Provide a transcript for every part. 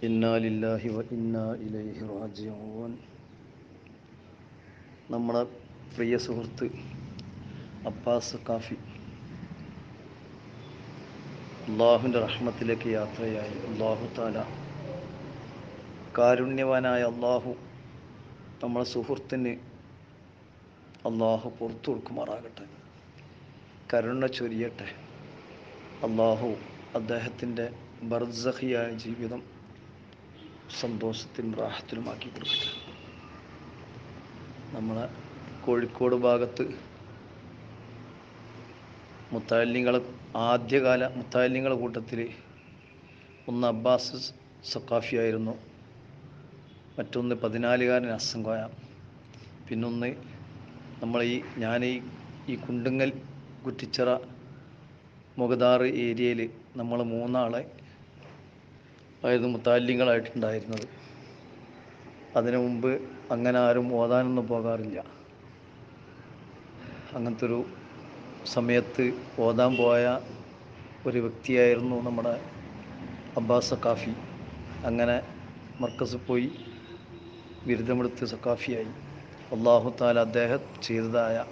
ഇന്നാ ലില്ലാഹി വ ഇന്നാ ഇലൈഹി റാജിഊൻ. നമ്മുടെ പ്രിയ സുഹൃത്ത് അബ്ബാസ് സഖാഫി അള്ളാഹുവിൻ്റെ റഹ്മത്തിലേക്ക് യാത്രയായി. അള്ളാഹു താല കാരുണ്യവാനായ അള്ളാഹു നമ്മളെ സുഹൃത്തിന് അള്ളാഹു പുറത്തു കൊടുക്കുമാറാകട്ടെ, കരുണ ചൊരിയട്ടെ. അള്ളാഹു അദ്ദേഹത്തിൻ്റെ ബർസഖിയായ ജീവിതം സന്തോഷത്തിലും റാഹത്തിലുമാക്കി കൊടുക്കട്ടെ. നമ്മളെ കോഴിക്കോട് ഭാഗത്ത് ആദ്യകാല മുത്താലിങ്ങളുടെ കൂട്ടത്തിൽ ഒന്ന് അബ്ബാസ് സഖാഫി ആയിരുന്നു, മറ്റൊന്ന് 14-കാരൻ അസങ്കോയ, പിന്നൊന്ന് ഞാൻ ഈ കുണ്ടുങ്ങൽ കുറ്റിച്ചിറ മുഗദാർ ഏരിയയിൽ നമ്മൾ മൂന്നാളെ ആയിരുന്നു മുത്താലിങ്ങളായിട്ടുണ്ടായിരുന്നത്. അതിനു മുമ്പ് അങ്ങനെ ആരും ഓതാനൊന്നും പോകാറില്ല. അങ്ങനത്തെ ഒരു സമയത്ത് ഓതാൻ പോയ ഒരു വ്യക്തിയായിരുന്നു നമ്മുടെ അബ്ബാസ് സഖാഫി. അങ്ങനെ മർക്കസിൽ പോയി ബിരുദമെടുത്ത് സഖാഫിയായി. അള്ളാഹു താല അദ്ദേഹം ചെയ്തതായ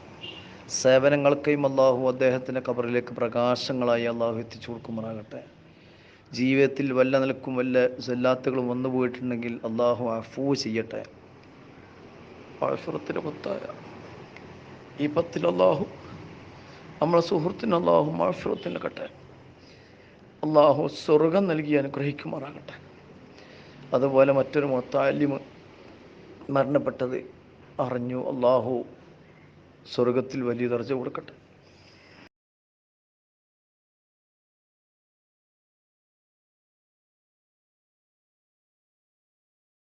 സേവനങ്ങൾക്കും അള്ളാഹു അദ്ദേഹത്തിൻ്റെ ഖബറിലേക്ക് പ്രകാശങ്ങളായി അള്ളാഹു എത്തിച്ചു കൊടുക്കുമാറാകട്ടെ. ജീവിതത്തിൽ വല്ല നിലക്കും വല്ല സല്ലാത്തുകളും വന്നു പോയിട്ടുണ്ടെങ്കിൽ അള്ളാഹു അഫൂ ചെയ്യട്ടെ. മഗ്ഫിറത്തിൻ്റെ പത്തായ ഈ പത്തിൽ അള്ളാഹു നമ്മളെ സുഹൃത്തിന് അള്ളാഹു മഗ്ഫിറത്ത് നൽകട്ടെ. അള്ളാഹു സ്വർഗം നൽകി അനുഗ്രഹിക്കുമാറാകട്ടെ. അതുപോലെ മറ്റൊരു മുത്താലിമ് മരണപ്പെട്ടത് അറിഞ്ഞു. അള്ളാഹു സ്വർഗത്തിൽ വലിയ ദർജ കൊടുക്കട്ടെ.